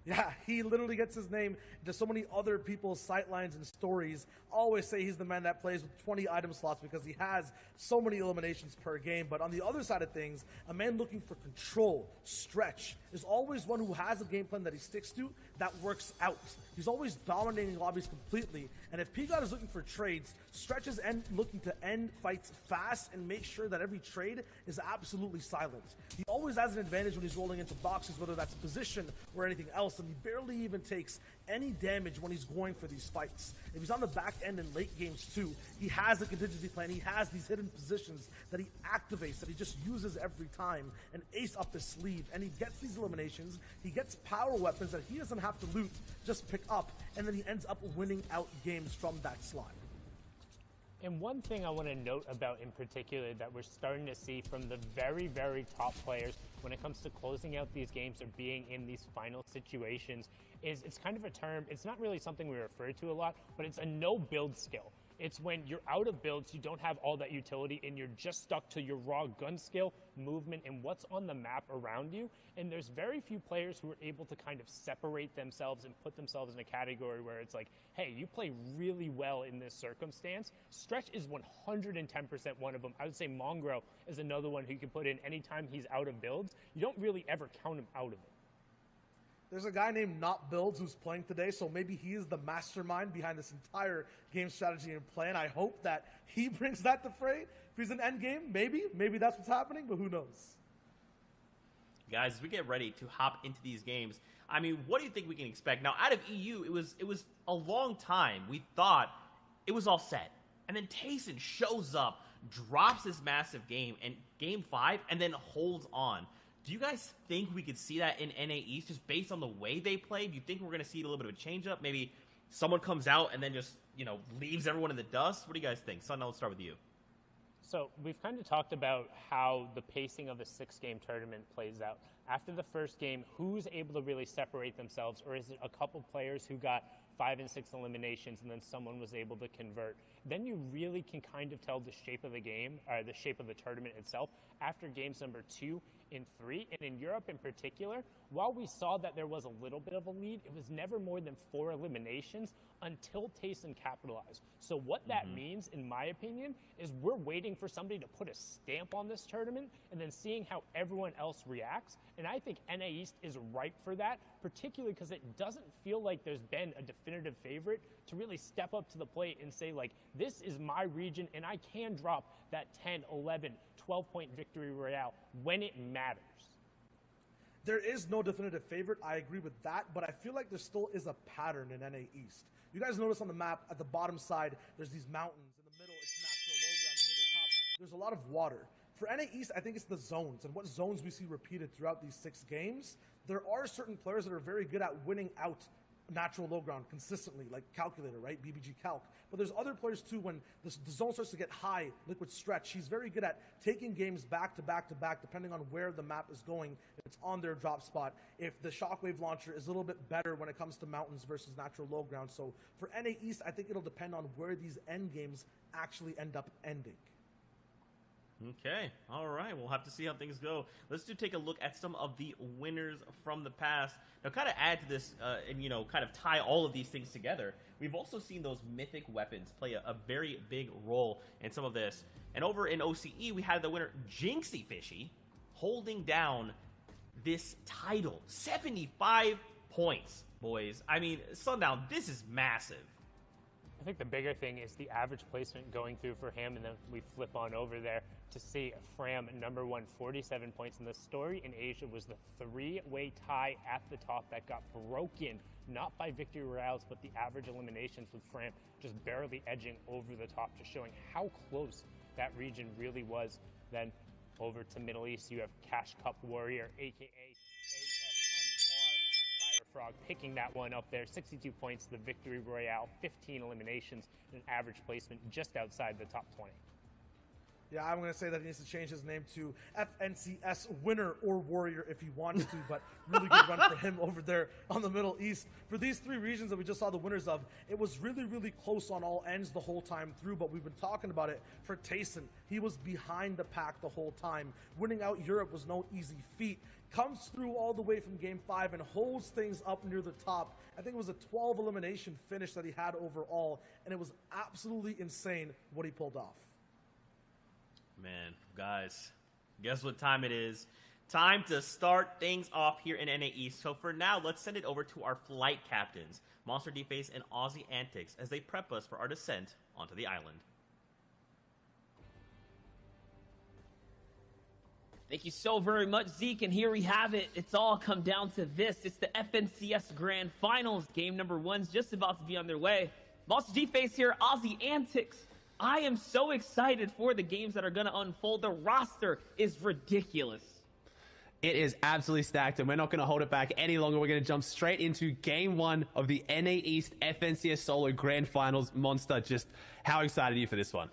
Yeah, he literally gets his name into so many other people's sightlines and stories. Always say he's the man that plays with 20 item slots because he has so many eliminations per game. But on the other side of things, a man looking for control, stretch, is always one who has a game plan that he sticks to that works out. He's always dominating lobbies completely. And if P-God is looking for trades, Stretch is looking to end fights fast and make sure that every trade is absolutely silent. He always has an advantage when he's rolling into boxes, whether that's position or anything else, and he barely even takes any damage when he's going for these fights. If he's on the back end in late games too, he has a contingency plan. He has these hidden positions that he activates, that he just uses every time, and ace up his sleeve, and he gets these eliminations. He gets power weapons that he doesn't have to loot, just pick up, and then he ends up winning out games from that slot. And one thing I want to note about in particular that we're starting to see from the very, very top players when it comes to closing out these games or being in these final situations is it's kind of a term, it's not really something we refer to a lot, but it's a no build skill. It's when you're out of builds, you don't have all that utility, and you're just stuck to your raw gun skill, movement, and what's on the map around you. And there's very few players who are able to kind of separate themselves and put themselves in a category where it's like, hey, you play really well in this circumstance. Stretch is 110% one of them. I would say Mongrel is another one who you can put in anytime he's out of builds. You don't really ever count him out of it. There's a guy named Not Builds who's playing today, so maybe he is the mastermind behind this entire game strategy and plan. I hope that he brings that to fray. If he's an end game, maybe that's what's happening, but who knows? Guys, as we get ready to hop into these games, I mean, what do you think we can expect? Now, out of EU, it was a long time. We thought it was all set. And then Tayson shows up, drops this massive game, and game 5, and then holds on. Do you guys think we could see that in NA East just based on the way they play? Do you think we're going to see a little bit of a change-up? Maybe someone comes out and then just, leaves everyone in the dust? What do you guys think? Sun, I'll start with you. So we've kind of talked about how the pacing of a 6-game tournament plays out. After the first game, who's able to really separate themselves, or is it a couple players who got 5 and 6 eliminations and then someone was able to convert? Then you really can kind of tell the shape of the game, or the shape of the tournament itself after games number 2 and 3. And in Europe in particular, while we saw that there was a little bit of a lead, it was never more than 4 eliminations until Tayson capitalized. So what that means, in my opinion, is we're waiting for somebody to put a stamp on this tournament and then seeing how everyone else reacts. And I think NA East is ripe for that, particularly because it doesn't feel like there's been a definitive favorite to really step up to the plate and say, like, this is my region and I can drop that 10, 11, 12-point victory royale when it matters. There is no definitive favorite. I agree with that, but I feel like there still is a pattern in NA East. You guys notice on the map at the bottom side, there's these mountains. In the middle, it's natural low ground, and near the top, there's a lot of water. For NA East, I think it's the zones and what zones we see repeated throughout these 6 games. There are certain players that are very good at winning out natural low ground consistently, like Calculator, right? BBG Calc. But there's other players too when the zone starts to get high, Liquid Stretch. He's very good at taking games back to back to back, depending on where the map is going. If it's on their drop spot. If the Shockwave launcher is a little bit better when it comes to mountains versus natural low ground. So for NA East, I think it'll depend on where these end games actually end up ending. Okay, all right, we'll have to see how things go. Let's take a look at some of the winners from the past. Now, kind of add to this and, kind of tie all of these things together. We've also seen those mythic weapons play a very big role in some of this. And over in OCE, we had the winner, Jinxie Fishy, holding down this title. 75 points, boys. I mean, Sundown, this is massive. I think the bigger thing is the average placement going through for him, and then we flip on over there to see Fram #1, 47 points. And the story in Asia was the 3-way tie at the top that got broken, not by victory royales, but the average eliminations, with Fram just barely edging over the top, just showing how close that region really was. Then over to Middle East, you have Cash Cup Warrior, aka Frog, picking that one up there. 62 points, the victory royale, 15 eliminations, and an average placement just outside the top 20. Yeah, I'm going to say that he needs to change his name to FNCS Winner or Warrior if he wants to, but really good run for him over there on the Middle East. For these three regions that we just saw the winners of, it was really, really close on all ends the whole time through, but we've been talking about it for Tayson. He was behind the pack the whole time. Winning out Europe was no easy feat. Comes through all the way from Game 5 and holds things up near the top. I think it was a 12 elimination finish that he had overall, and it was absolutely insane what he pulled off. Man, guys, guess what time it is? Time to start things off here in NA East. So for now, let's send it over to our flight captains, Monster D-Face and Aussie Antics, as they prep us for our descent onto the island. Thank you so very much, Zeke, and here we have it. It's all come down to this. It's the FNCS Grand Finals. Game number 1's just about to be on their way. Monster D-Face here, Aussie Antics. I am so excited for the games that are going to unfold. The roster is ridiculous. It is absolutely stacked, and we're not going to hold it back any longer. We're going to jump straight into Game 1 of the NA East FNCS Solo Grand Finals. Monster, just how excited are you for this one?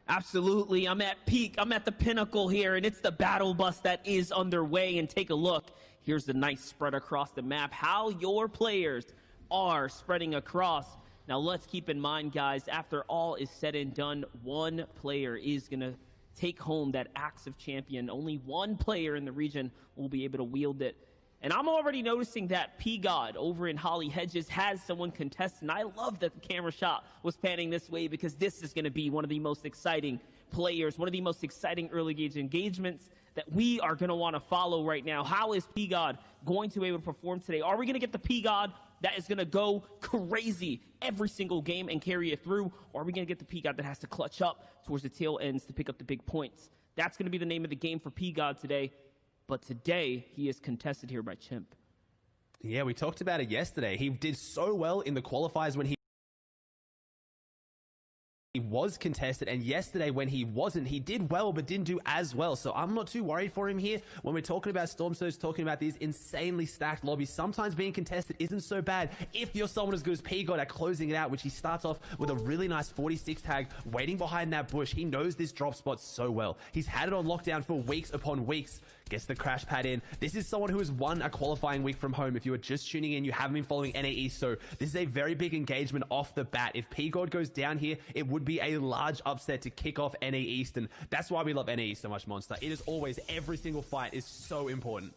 Absolutely. I'm at peak. I'm at the pinnacle here, and it's the battle bus that is underway. And take a look. Here's the nice spread across the map, how your players are spreading across. Now, let's keep in mind, guys, after all is said and done, one player is going to take home that Axe of Champion. Only one player in the region will be able to wield it. And I'm already noticing that P-God over in Holly Hedges has someone contest, and I love that the camera shot was panning this way because this is going to be one of the most exciting players, one of the most exciting early gauge engagements that we are going to want to follow right now. How is P-God going to be able to perform today? Are we going to get the P-God that is going to go crazy every single game and carry it through? Or are we going to get the P-God that has to clutch up towards the tail ends to pick up the big points? That's going to be the name of the game for P-God today. But today, he is contested here by Chimp. Yeah, we talked about it yesterday. He did so well in the qualifiers when he was contested, and yesterday when he wasn't, he did well but didn't do as well. So I'm not too worried for him here. When we're talking about Storm Surge, talking about these insanely stacked lobbies, sometimes being contested isn't so bad if you're someone as good as P-God at closing it out, which he starts off with a really nice 46 tag waiting behind that bush. He knows this drop spot so well. He's had it on lockdown for weeks upon weeks. Gets the crash pad in. This is someone who has won a qualifying week from home. If you are just tuning in, you haven't been following NA East, so this is a very big engagement off the bat. If P-God goes down here, it would be a large upset to kick off NA East, and that's why we love NA East so much, Monster. It is always, every single fight is so important.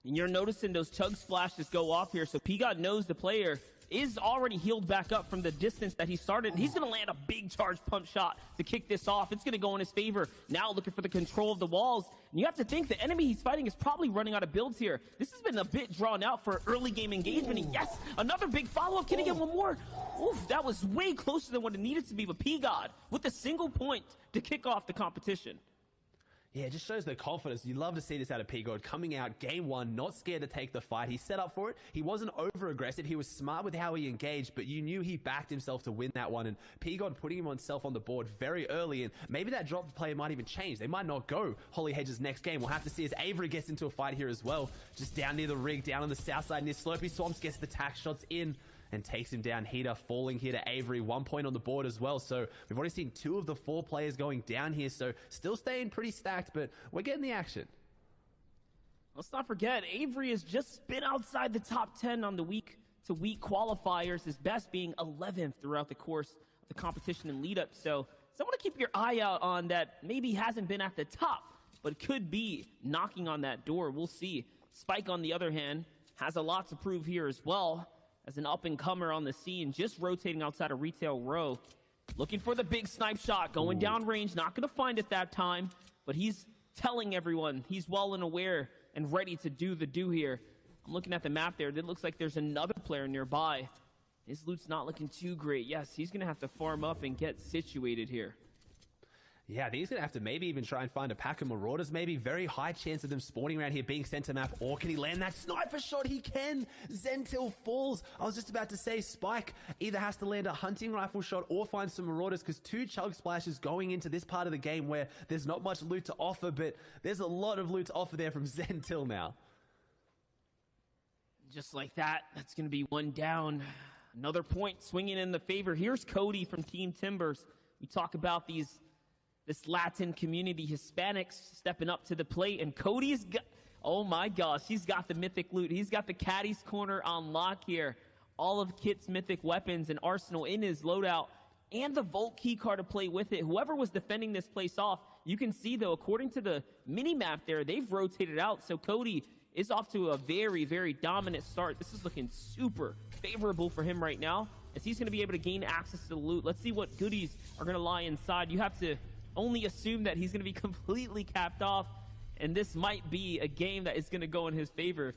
And you're noticing those chug splashes go off here, so P-God knows the player is already healed back up from the distance that he started. He's going to land a big charge pump shot to kick this off. It's going to go in his favor. Now looking for the control of the walls. And you have to think the enemy he's fighting is probably running out of builds here. This has been a bit drawn out for early game engagement. And yes, another big follow-up. Can he get one more? Oof, that was way closer than what it needed to be. But P-God with a single point to kick off the competition. Yeah, it just shows the confidence. You love to see this out of P-God coming out game 1, not scared to take the fight. He set up for it. He wasn't over aggressive. He was smart with how he engaged, but you knew he backed himself to win that one. And P-God putting himself on the board very early, and maybe that drop play might even change. They might not go Holly Hedges next game. We'll have to see as Avery gets into a fight here as well. Just down near the rig, down on the south side near Slurpee Swamps, gets the tax shots in and takes him down. Heater falling here to Avery, 1 point on the board as well. So we've already seen 2 of the 4 players going down here. So still staying pretty stacked, but we're getting the action. Let's not forget, Avery has just spit outside the top 10 on the week-to-week qualifiers, his best being 11th throughout the course of the competition and lead-up. So someone to keep your eye out on that maybe hasn't been at the top, but could be knocking on that door. We'll see. Spike, on the other hand, has a lot to prove here as well, as an up-and-comer on the scene, just rotating outside of retail row. Looking for the big snipe shot, going down range, not going to find it that time, but he's telling everyone he's well and aware and ready to do the do here. I'm looking at the map there. It looks like there's another player nearby. His loot's not looking too great. Yes, he's going to have to farm up and get situated here. Yeah, I think he's going to have to maybe even try and find a pack of Marauders, maybe. Very high chance of them spawning around here, being sent to map. Or can he land that sniper shot? He can. Zentil falls. I was just about to say Spike either has to land a hunting rifle shot or find some Marauders, because 2 chug splashes going into this part of the game where there's not much loot to offer, but there's a lot of loot to offer there from Zentil now. Just like that, that's going to be 1 down. Another point swinging in the favor. Here's Cody from Team Timbers. We talk about this this Latin community, Hispanics stepping up to the plate, and Cody's got, oh my gosh, he's got the mythic loot. He's got the caddy's corner on lock here. All of Kit's mythic weapons and arsenal in his loadout, and the Vault key card to play with it. Whoever was defending this place off, you can see though, according to the mini-map there, they've rotated out, so Cody is off to a very, very dominant start. This is looking super favorable for him right now, as he's going to be able to gain access to the loot. Let's see what goodies are going to lie inside. You have to only assume that he's going to be completely capped off, and this might be a game that is going to go in his favor.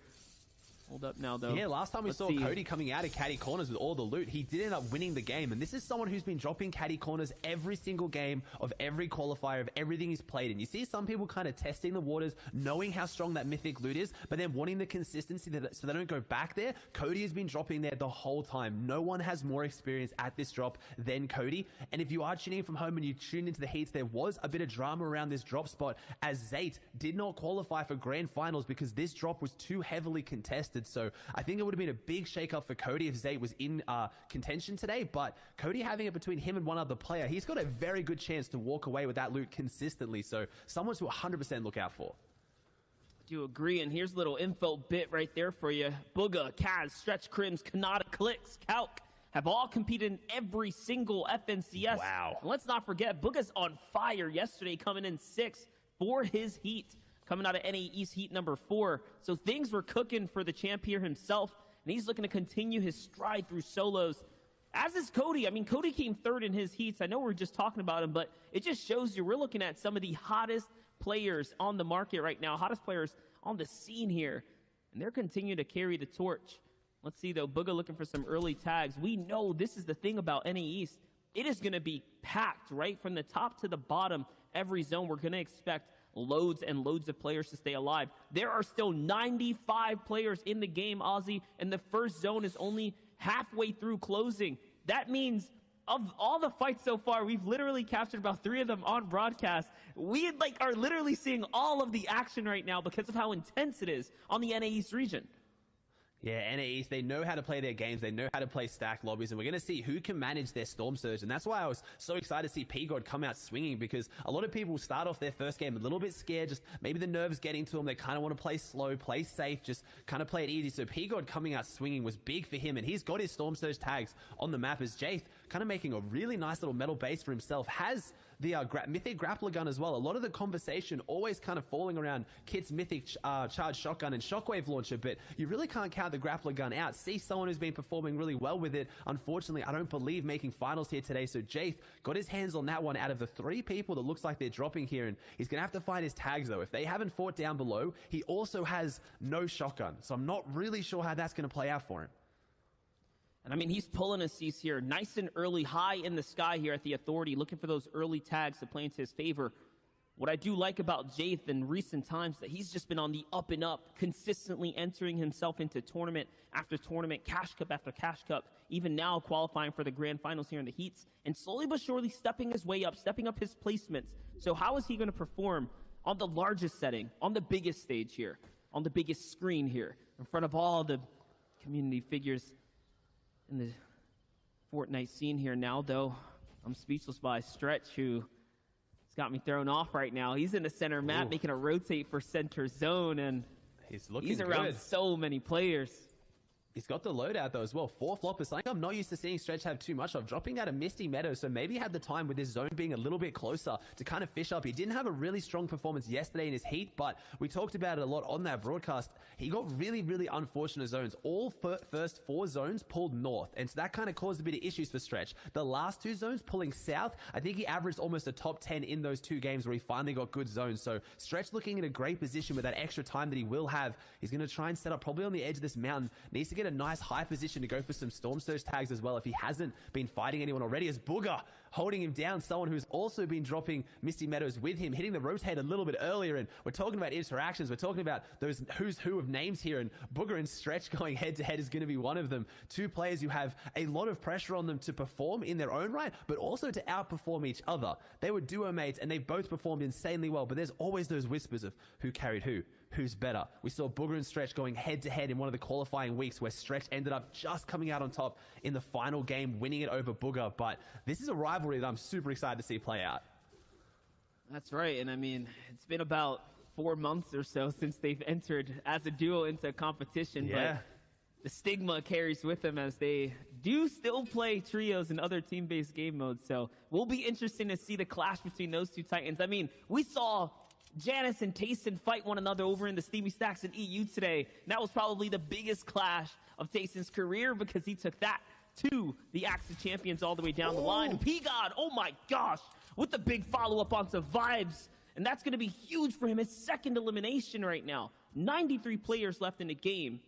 Hold up now, though. Yeah, last time we saw Cody coming out of caddy corners with all the loot, he did end up winning the game. And this is someone who's been dropping caddy corners every single game of every qualifier of everything he's played. And you see some people kind of testing the waters, knowing how strong that mythic loot is, but then wanting the consistency so they don't go back there. Cody has been dropping there the whole time. No one has more experience at this drop than Cody. And if you are tuning in from home and you tuned into the heats, there was a bit of drama around this drop spot, as Zayt did not qualify for grand finals because this drop was too heavily contested. So I think it would have been a big shake-up for Cody if Zayt was in contention today, but Cody having it between him and one other player, he's got a very good chance to walk away with that loot consistently, so someone to 100% look out for. I do agree, and here's a little info bit right there for you. Booga, Kaz, Stretch Crims, Kanata, Clicks, Calc have all competed in every single FNCS. Wow. And let's not forget, Booga's on fire yesterday, coming in 6th for his heat, coming out of NA East Heat number 4. So things were cooking for the champ here himself, and he's looking to continue his stride through solos, as is Cody. I mean, Cody came 3rd in his heats. I know we're just talking about him, but it just shows you we're looking at some of the hottest players on the market right now, hottest players on the scene here, and they're continuing to carry the torch. Let's see, though, Booga looking for some early tags. We know this is the thing about NA East. It is going to be packed, right? From the top to the bottom, every zone, we're going to expect loads and loads of players to stay alive. There are still 95 players in the game, Ozzy, and the first zone is only halfway through closing. That means of all the fights so far, we've literally captured about 3 of them on broadcast. We are literally seeing all of the action right now because of how intense it is on the NA East region. Yeah, NA East, they know how to play their games. They know how to play stacked lobbies, and we're going to see who can manage their Storm Surge. And that's why I was so excited to see P-God come out swinging, because a lot of people start off their first game a little bit scared, just maybe the nerves getting to them. They kind of want to play slow, play safe, just kind of play it easy. So P-God coming out swinging was big for him, and he's got his Storm Surge tags on the map, as Jaith kind of making a really nice little metal base for himself, has the Mythic Grappler Gun as well. A lot of the conversation always kind of falling around Kit's Mythic Charge Shotgun and Shockwave Launcher, but you really can't count the Grappler Gun out. See someone who's been performing really well with it. Unfortunately, I don't believe making finals here today, so Jaith got his hands on that one out of the 3 people that looks like they're dropping here, and he's going to have to find his tags, though. If they haven't fought down below, he also has no shotgun, so I'm not really sure how that's going to play out for him. And I mean, he's pulling a cease here, nice and early, high in the sky here at the Authority, looking for those early tags to play into his favor. What I do like about Jaith in recent times, that he's just been on the up and up, consistently entering himself into tournament after tournament, Cash Cup after Cash Cup, even now qualifying for the grand finals here in the heats, and slowly but surely stepping his way up, stepping up his placements. So how is he going to perform on the largest setting, on the biggest stage here, on the biggest screen here, in front of all the community figures in the Fortnite scene here now? Though I'm speechless by Stretch, who has got me thrown off right now. He's in the center map, making a rotate for center zone, and he's around good. So many players. He's got the loadout, though, as well. 4 floppers, something I'm not used to seeing Stretch have too much of. Dropping out a Misty Meadow, so maybe he had the time with his zone being a little bit closer to kind of fish up. He didn't have a really strong performance yesterday in his heat, but we talked about it a lot on that broadcast. He got really, really unfortunate zones. All first 4 zones pulled north, and so that kind of caused a bit of issues for Stretch. The last 2 zones pulling south, I think he averaged almost a top 10 in those 2 games where he finally got good zones. So Stretch looking in a great position with that extra time that he will have. He's going to try and set up probably on the edge of this mountain. Needs to get a nice high position to go for some Storm Surge tags as well if he hasn't been fighting anyone already, as Booga holding him down, someone who's also been dropping Misty Meadows with him, hitting the rotate a little bit earlier. And we're talking about interactions, we're talking about those who's who of names here, and Booga and Stretch going head to head is going to be one of them. 2 players who have a lot of pressure on them to perform in their own right, but also to outperform each other. They were duo mates and they both performed insanely well, but there's always those whispers of who carried who's better. We saw Booga and Stretch going head to head in one of the qualifying weeks, where Stretch ended up just coming out on top in the final game, winning it over Booga. But this is a rivalry that I'm super excited to see play out. That's right. And I mean, it's been about 4 months or so since they've entered as a duo into competition. Yeah. But the stigma carries with them as they do still play trios and other team-based game modes. So we'll be interesting to see the clash between those two titans. I mean, we saw Janice and Tayson fight one another over in the Steamy Stacks in EU today. And that was probably the biggest clash of Tayson's career because he took that to the Axe of Champions all the way down the line. P-God, oh my gosh, with the big follow-up onto Vibes. And that's going to be huge for him. His second elimination right now. 93 players left in the game.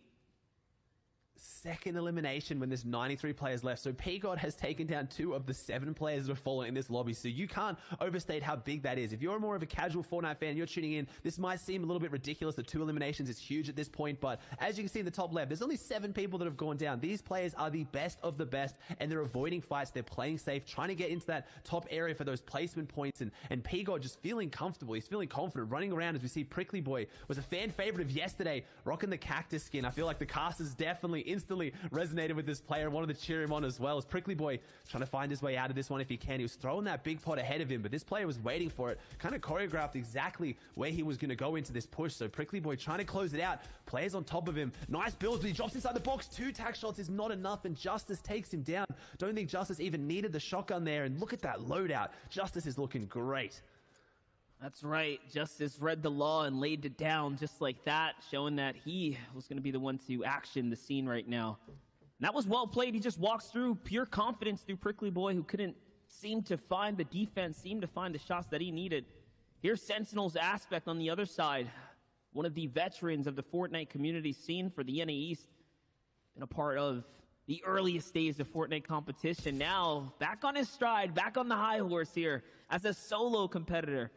Second elimination when there's 93 players left. So P-God has taken down 2 of the 7 players that have fallen in this lobby. So you can't overstate how big that is. If you're more of a casual Fortnite fan, you're tuning in, this might seem a little bit ridiculous. The 2 eliminations is huge at this point. But as you can see in the top left, there's only 7 people that have gone down. These players are the best of the best, and they're avoiding fights. They're playing safe, trying to get into that top area for those placement points. And P-God just feeling comfortable. He's feeling confident, running around as we see Prickly Boy was a fan favorite of yesterday, rocking the cactus skin. I feel like the casters definitely instantly resonated with this player and wanted to cheer him on as well. As Prickly Boy trying to find his way out of this one if he can. He was throwing that big pot ahead of him, but this player was waiting for it, kind of choreographed exactly where he was going to go into this push. So Prickly Boy trying to close it out. Players on top of him. Nice build, but he drops inside the box. 2 tack shots is not enough, and Justice takes him down. Don't think Justice even needed the shotgun there, and look at that loadout. Justice is looking great. That's right. Justice read the law and laid it down just like that, showing that he was going to be the one to action the scene right now. And that was well played. He just walks through pure confidence through Prickly Boy, who couldn't seem to find the defense, seem to find the shots that he needed. Here's Sentinel's Aspect on the other side. One of the veterans of the Fortnite community scene for the NA East. Been a part of the earliest days of Fortnite competition. Now, back on his stride, back on the high horse here as a solo competitor.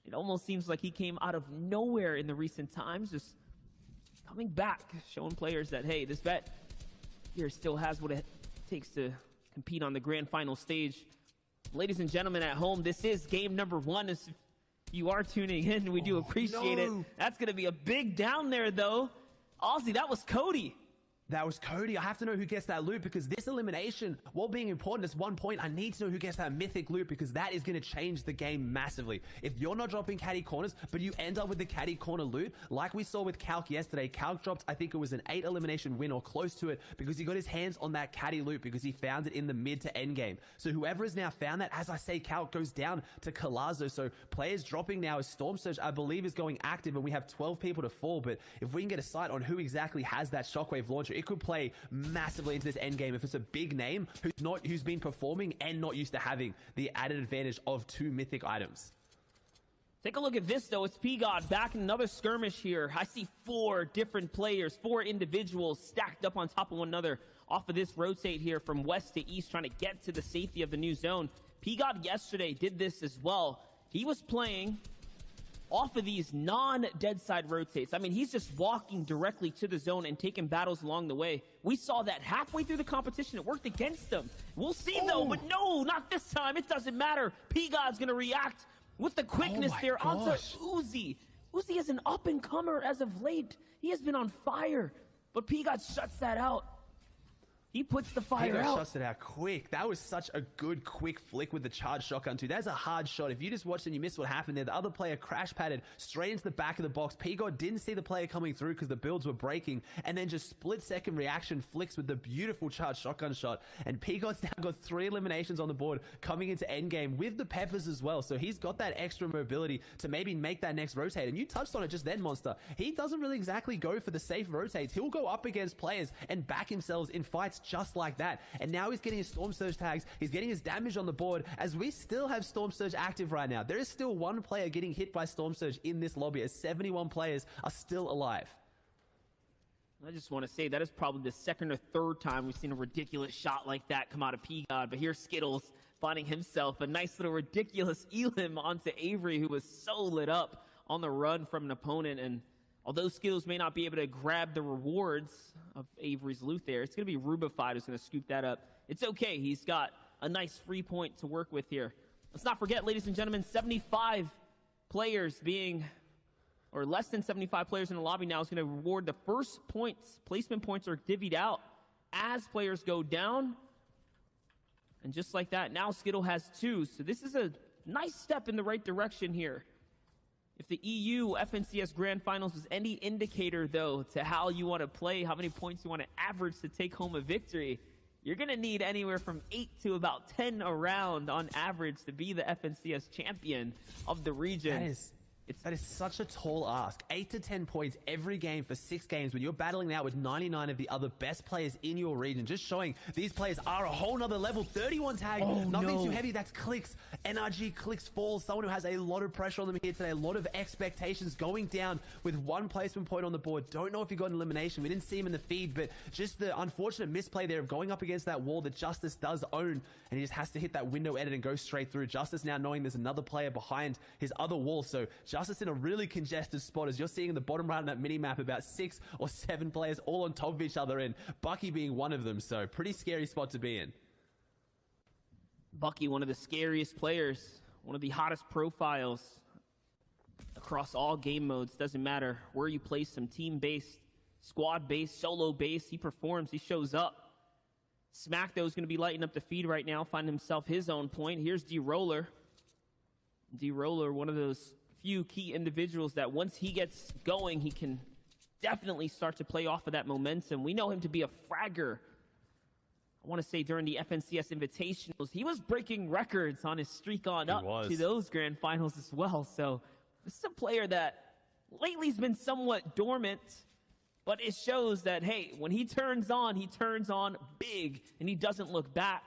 It almost seems like he came out of nowhere in the recent times, just coming back, showing players that, hey, this vet here still has what it takes to compete on the grand final stage. Ladies and gentlemen at home, this is game number 1. If you are tuning in, we do appreciate it. That's going to be a big down there, though. Aussie, that was Cody. That was Cody. I have to know who gets that loot because this elimination, while being important, is 1 point. I need to know who gets that mythic loot because that is going to change the game massively. If you're not dropping caddy corners, but you end up with the caddy corner loot, like we saw with Calc yesterday, Calc dropped, I think it was an 8 elimination win or close to it because he got his hands on that caddy loot because he found it in the mid to end game. So whoever has now found that, as I say, Calc goes down to Colazo. So players dropping now as Storm Surge, I believe, is going active and we have 12 people to fall. But if we can get a sight on who exactly has that shockwave launcher, it could play massively into this end game if it's a big name who's been performing and not used to having the added advantage of 2 mythic items. Take a look at this, though. It's P-God back in another skirmish here. I see 4 different players, 4 individuals stacked up on top of one another off of this rotate here from west to east, trying to get to the safety of the new zone. P-God yesterday did this as well. He was playing off of these non-dead side rotates. I mean, he's just walking directly to the zone and taking battles along the way. We saw that halfway through the competition. It worked against them. We'll see, though, but no, not this time. It doesn't matter. P-God's going to react with the quickness there onto Uzi. Uzi is an up-and-comer as of late. He has been on fire, but P-God shuts that out. He puts the fire out. Shuts it out quick. That was such a good, quick flick with the charged shotgun, too. That's a hard shot. If you just watched and you missed what happened there, the other player crash padded straight into the back of the box. P-God didn't see the player coming through because the builds were breaking, and then just split-second reaction flicks with the beautiful charged shotgun shot. And P-God's now got 3 eliminations on the board coming into endgame with the peppers as well. So he's got that extra mobility to maybe make that next rotate. And you touched on it just then, Monster. He doesn't really exactly go for the safe rotates. He'll go up against players and back himself in fights just like that. And now he's getting his Storm Surge tags. He's getting his damage on the board as we still have Storm Surge active right now. There is still 1 player getting hit by Storm Surge in this lobby as 71 players are still alive. I just want to say that is probably the 2nd or 3rd time we've seen a ridiculous shot like that come out of P-God. But here's Skittles finding himself a nice little ridiculous elim onto Avery, who was so lit up on the run from an opponent. And although Skittles may not be able to grab the rewards of Avery's loot there, it's going to be Rubified who's going to scoop that up. It's okay. He's got a nice free point to work with here. Let's not forget, ladies and gentlemen, 75 players being, or less than 75 players in the lobby now is going to reward the first points. Placement points are divvied out as players go down. And just like that, now Skittle has 2. So this is a Nice step in the right direction here. If the EU FNCS Grand Finals was any indicator, though, to how you want to play, how many points you want to average to take home a victory, you're going to need anywhere from 8 to about 10 around on average to be the FNCS champion of the region. That is such a tall ask. 8 to 10 points every game for 6 games when you're battling now with 99 of the other best players in your region. Just showing these players are a whole nother level. 31 tag, nothing too heavy. That's Clicks. NRG Clicks falls. Someone who has a lot of pressure on them here today. A lot of expectations going down with 1 placement point on the board. Don't know if he got an elimination. We didn't see him in the feed, but just the unfortunate misplay there of going up against that wall that Justice does own, and he just has to hit that window edit and go straight through. Justice now knowing there's another player behind his other wall, so Justice in a really congested spot, as you're seeing in the bottom right of that mini-map, about 6 or 7 players all on top of each other, and Bucky being one of them, so pretty scary spot to be in. Bucky, one of the scariest players, one of the hottest profiles across all game modes. Doesn't matter where you place him, team-based, squad-based, solo-based, he performs, he shows up. Smack, though, is going to be lighting up the feed right now, find himself his own point. Here's D-Roller. D-Roller, one of those few key individuals that once he gets going, he can definitely start to play off of that momentum. We know him to be a fragger. I want to say during the FNCS Invitationals, he was breaking records on his streak on up to those grand finals as well. So this is a player that lately has been somewhat dormant, but it shows that, hey, when he turns on big, and he doesn't look back.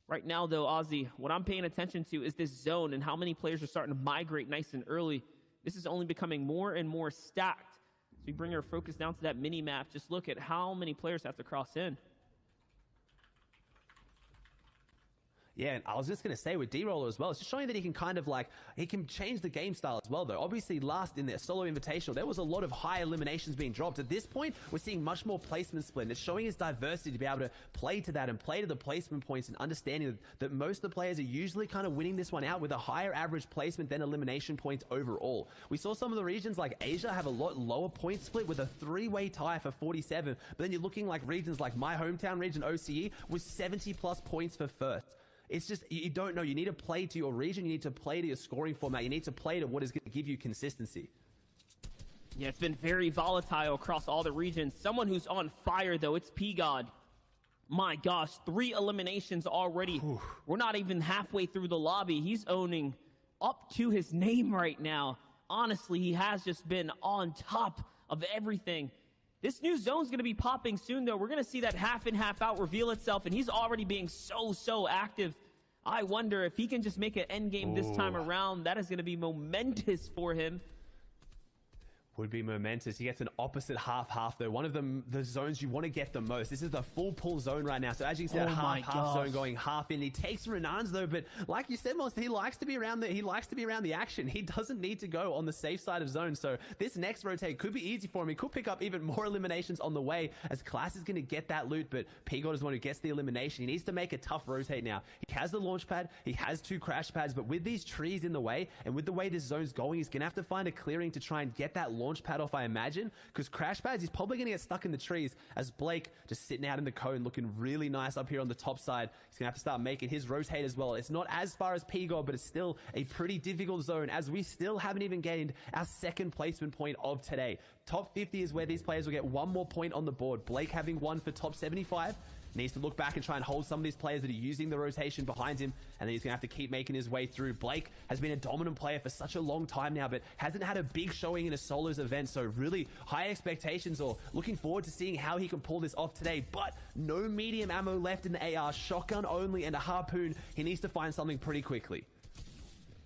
Right now, though, Ozzy, what I'm paying attention to is this zone and how many players are starting to migrate nice and early. This is only becoming more and more stacked. So we bring our focus down to that mini-map. Just look at how many players have to cross in. Yeah, and I was just going to say with D-Roller as well, it's just showing that he can kind of like, he can change the game style as well, though. Obviously, last in their solo invitational, there was a lot of high eliminations being dropped. At this point, we're seeing much more placement split, and it's showing his diversity to be able to play to that and play to the placement points, and understanding that most of the players are usually kind of winning this one out with a higher average placement than elimination points overall. We saw some of the regions like Asia have a lot lower point split with a 3-way tie for 47, but then you're looking like regions like my hometown region, OCE, with 70 plus points for first. It's just, you don't know. You need to play to your region. You need to play to your scoring format. You need to play to what is going to give you consistency. Yeah, it's been very volatile across all the regions. Someone who's on fire, though, it's P-God. My gosh, 3 eliminations already. We're not even halfway through the lobby. He's owning up to his name right now. Honestly, he has just been on top of everything. This new zone's going to be popping soon, though. We're going to see that half in, half out reveal itself, and he's already being so active. I wonder if he can just make an end game this time around. That is going to be momentous for him. Would be momentous. He gets an opposite half, though. One of them, the zones you want to get the most. This is the full pull zone right now. So as you can see, that half zone going half in. He takes Renan's, though, but like you said, Monster, he likes to be around the action. He doesn't need to go on the safe side of zone. So this next rotate could be easy for him. He could pick up even more eliminations on the way, as Class is going to get that loot, but P-God is the one who gets the elimination. He needs to make a tough rotate now. He has the launch pad, he has 2 crash pads, but with these trees in the way, and with the way this zone's going, he's going to have to find a clearing to try and get that launch pad off, I imagine, because crash pads, he's probably going to get stuck in the trees, as Blake just sitting out in the cone looking really nice up here on the top side. He's going to have to start making his rotate as well. It's not as far as P-God, but it's still a pretty difficult zone, as we still haven't even gained our 2nd placement point of today. Top 50 is where these players will get 1 more point on the board. Blake having 1 for top 75. Needs to look back and try and hold some of these players that are using the rotation behind him, and then he's going to have to keep making his way through. Blake has been a dominant player for such a long time now, but hasn't had a big showing in a solos event, so really high expectations, or looking forward to seeing how he can pull this off today. But no medium ammo left in the AR, shotgun only, and a harpoon. He needs to find something pretty quickly.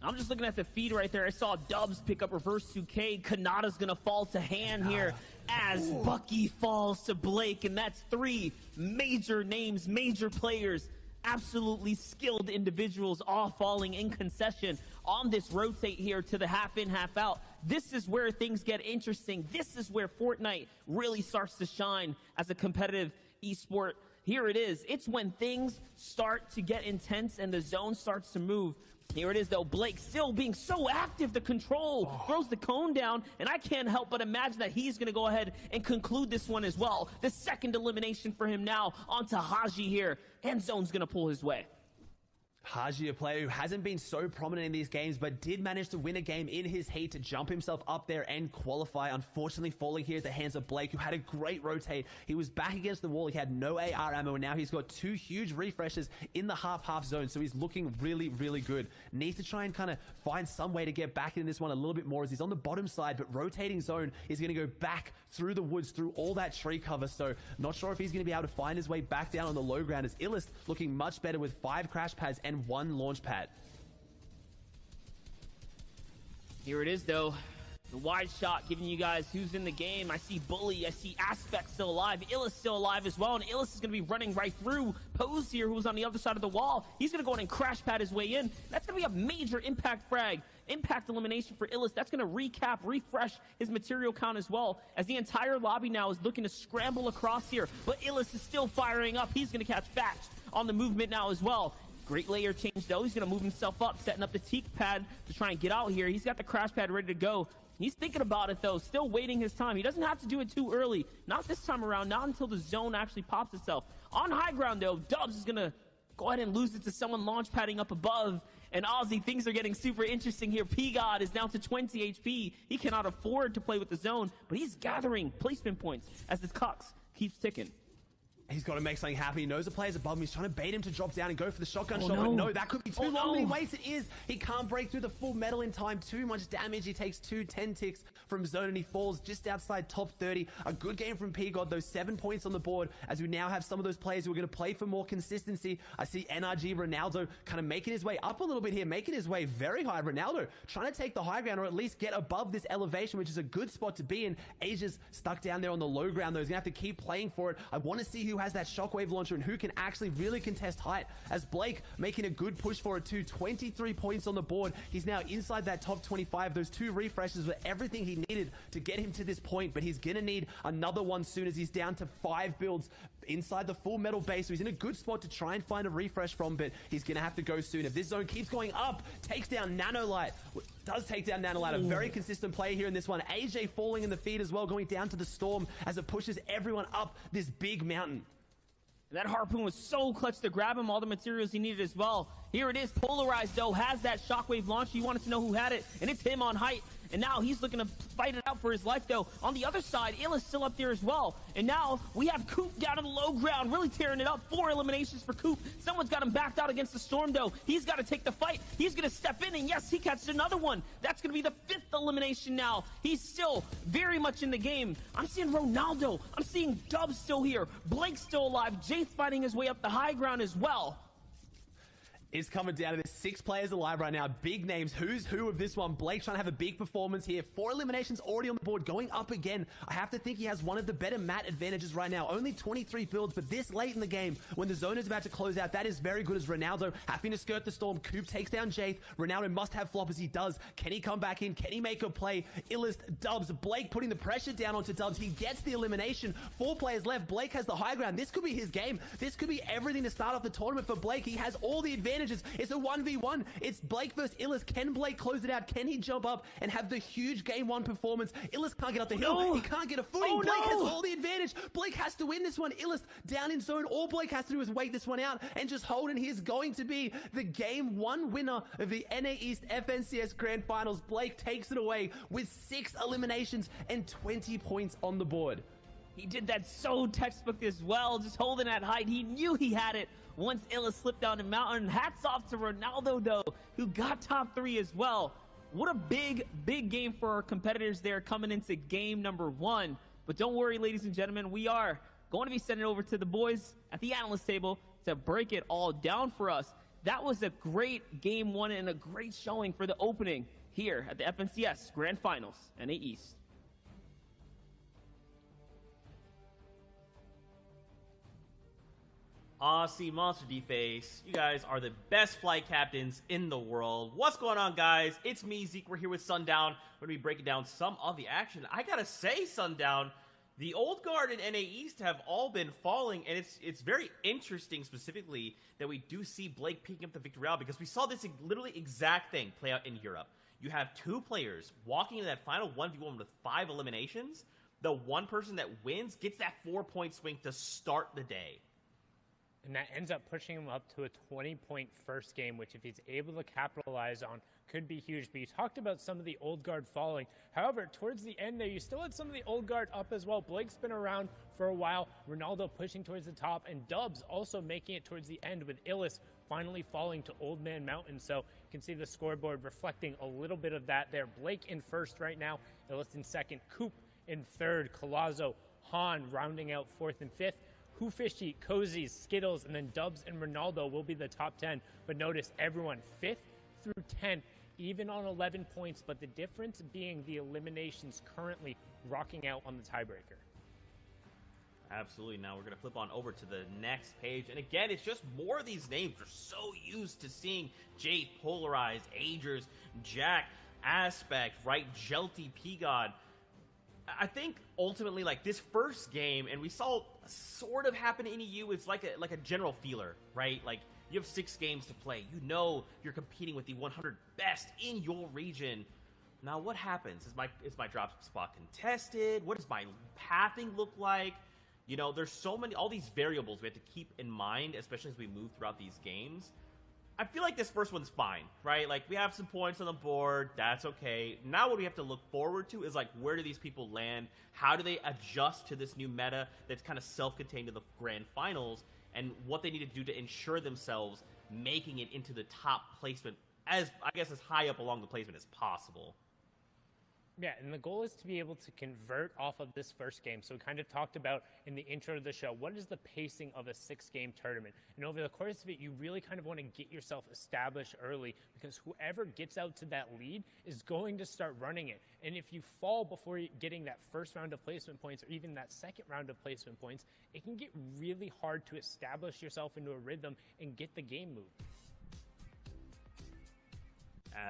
I'm just looking at the feed right there. I saw Dubs pick up reverse 2K. Kanata's going to fall to hand here as Bucky falls to Blake. And that's 3 major names, major players, absolutely skilled individuals all falling in concession on this rotate here to the half in, half out. This is where things get interesting. This is where Fortnite really starts to shine as a competitive esport. Here it is. It's when things start to get intense and the zone starts to move. Here it is, though. Blake still being so active. The control throws the cone down, and I can't help but imagine that he's going to go ahead and conclude this one as well. The 2nd elimination for him now onto Haji here, and zone's going to pull his way. Haji, a player who hasn't been so prominent in these games, but did manage to win a game in his heat to jump himself up there and qualify. Unfortunately, falling here at the hands of Blake, who had a great rotate. He was back against the wall. He had no AR ammo, and now he's got 2 huge refreshes in the half-half zone, so he's looking really, really good. Needs to try and kind of find some way to get back in this one a little bit more, as he's on the bottom side, but rotating zone is going to go back through the woods, through all that tree cover, so not sure if he's going to be able to find his way back down on the low ground, as Illust looking much better with 5 crash pads and 1 launch pad. Here it is, though. The wide shot giving you guys who's in the game. I see Bully. I see Aspect still alive. Illust still alive as well. And Illust is going to be running right through Pose here, who's on the other side of the wall. He's going to go in and crash pad his way in. That's going to be a major impact frag. Impact elimination for Illust. That's going to recap, refresh his material count as well, as the entire lobby now is looking to scramble across here. But Illust is still firing up. He's going to catch Batch on the movement now as well. Great layer change, though. He's going to move himself up, setting up the teak pad to try and get out here. He's got the crash pad ready to go. He's thinking about it, though, still waiting his time. He doesn't have to do it too early. Not this time around, not until the zone actually pops itself. On high ground, though, Dubs is going to go ahead and lose it to someone launch padding up above. And Ozzy, things are getting super interesting here. P-God is down to 20 HP. He cannot afford to play with the zone, but he's gathering placement points as this Cox keeps ticking. He's got to make something happen. He knows the player's above him. He's trying to bait him to drop down and go for the shotgun shot. No. But no, that could be too long. No. But he waits. It is. He can't break through the full metal in time. Too much damage. He takes 2 10 ticks from zone, and he falls just outside top 30. A good game from P-God, those 7 points on the board, as we now have some of those players who are going to play for more consistency. I see NRG Ronaldo kind of making his way up a little bit here, making his way very high. Ronaldo trying to take the high ground, or at least get above this elevation, which is a good spot to be in. Asia's stuck down there on the low ground, though. He's going to have to keep playing for it. I want to see who has that shockwave launcher and who can actually really contest height, as Blake making a good push for it too. 23 points on the board. He's now inside that top 25. Those 2 refreshes were everything he needed to get him to this point, but he's gonna need another one soon, as he's down to 5 builds inside the full metal base. So he's in a good spot to try and find a refresh from, but he's gonna have to go soon. If this zone keeps going up, takes down Nanolite. Does take down Nanolite, a very consistent player here in this one. AJ falling in the feed as well, going down to the Storm as it pushes everyone up this big mountain. That harpoon was so clutch to grab him all the materials he needed as well. Here it is. Polarized, though, has that shockwave launch. He wanted to know who had it, and it's him on height. And now he's looking to fight it out for his life, though. On the other side, Illa's still up there as well. And now we have Coop down on the low ground, really tearing it up. 4 eliminations for Coop. Someone's got him backed out against the Storm, though. He's got to take the fight. He's going to step in, and yes, he catches another one. That's going to be the 5th elimination now. He's still very much in the game. I'm seeing Ronaldo. I'm seeing Dubs still here. Blake's still alive. Jace fighting his way up the high ground as well. Is coming down to this. 6 players alive right now. Big names. Who's who of this one? Blake trying to have a big performance here. 4 eliminations already on the board. Going up again. I have to think he has one of the better mat advantages right now. Only 23 builds, but this late in the game, when the zone is about to close out, that is very good, as Ronaldo having to skirt the Storm. Coop takes down Jace. Ronaldo must have flop, as he does. Can he come back in? Can he make a play? Illust, Dubs. Blake putting the pressure down onto Dubs. He gets the elimination. 4 players left. Blake has the high ground. This could be his game. This could be everything to start off the tournament for Blake. He has all the advantages. It's a 1v1. It's Blake versus Illust. Can Blake close it out? Can he jump up and have the huge game 1 performance? Illust can't get up the hill. No. He can't get a footing. Oh, Blake no. has all the advantage. Blake has to win this one. Illust down in zone. All Blake has to do is wait this one out and just hold, and he's going to be the game 1 winner of the NA East FNCS Grand Finals. Blake takes it away with 6 eliminations and 20 points on the board. He did that so textbook as well, just holding that height. He knew he had it once Illa slipped down the mountain. Hats off to Ronaldo, though, who got top 3 as well. What a big, big game for our competitors there coming into game number 1. But don't worry, ladies and gentlemen, we are going to be sending it over to the boys at the analyst table to break it all down for us. That was a great game 1 and a great showing for the opening here at the FNCS Grand Finals, NA East. Aussie Monster D-Face, you guys are the best flight captains in the world. What's going on, guys? It's me, Zeke. We're here with Sundown. We're going to be breaking down some of the action. I gotta say, Sundown, the old guard and NA East have all been falling, and it's very interesting specifically that we do see Blake picking up the victory round, because we saw this literally exact thing play out in Europe. You have 2 players walking into that final 1v1 with 5 eliminations. The one person that wins gets that 4-point swing to start the day. And that ends up pushing him up to a 20-point first game, which if he's able to capitalize on, could be huge. But you talked about some of the old guard falling. However, towards the end there, you still had some of the old guard up as well. Blake's been around for a while. Ronaldo pushing towards the top, and Dubs also making it towards the end with Illis finally falling to Old Man Mountain. So you can see the scoreboard reflecting a little bit of that there. Blake in first right now, Illis in second, Coop in third, Colazzo, Han rounding out fourth and fifth. Hoofishy, Cozies, Skittles, and then Dubs and Ronaldo will be the top 10. But notice everyone 5th through 10th, even on 11 points, but the difference being the eliminations currently rocking out on the tiebreaker. Absolutely. Now we're going to flip on over to the next page. And again, it's just more of these names. We're so used to seeing Jay, Polarized, Agers, Jack, Aspect, right? Jelty, P-God. I think ultimately, like, this first game, and we saw sort of happen in EU, it's like a general feeler, right? Like, you have 6 games to play. You know you're competing with the 100 best in your region. Now, what happens? Is my drop spot contested? What does my pathing look like? You know, there's so many, all these variables we have to keep in mind, especially as we move throughout these games. I feel like this first one's fine, right? Like, we have some points on the board. That's okay. Now what we have to look forward to is, like, where do these people land? How do they adjust to this new meta that's kind of self-contained to the grand finals? And what they need to do to ensure themselves making it into the top placement, as, I guess, as high up along the placement as possible. Yeah, and the goal is to be able to convert off of this first game. So we kind of talked about in the intro of the show, what is the pacing of a 6-game tournament? And over the course of it, you really kind of want to get yourself established early, because whoever gets out to that lead is going to start running it. And if you fall before getting that first round of placement points, or even that second round of placement points, it can get really hard to establish yourself into a rhythm and get the game moving.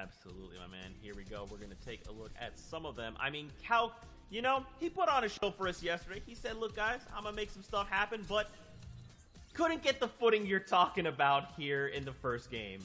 Absolutely, my man. Here we go. We're going to take a look at some of them. I mean, Calc, you know, he put on a show for us yesterday. He said, look, guys, I'm going to make some stuff happen, but couldn't get the footing you're talking about here in the first game.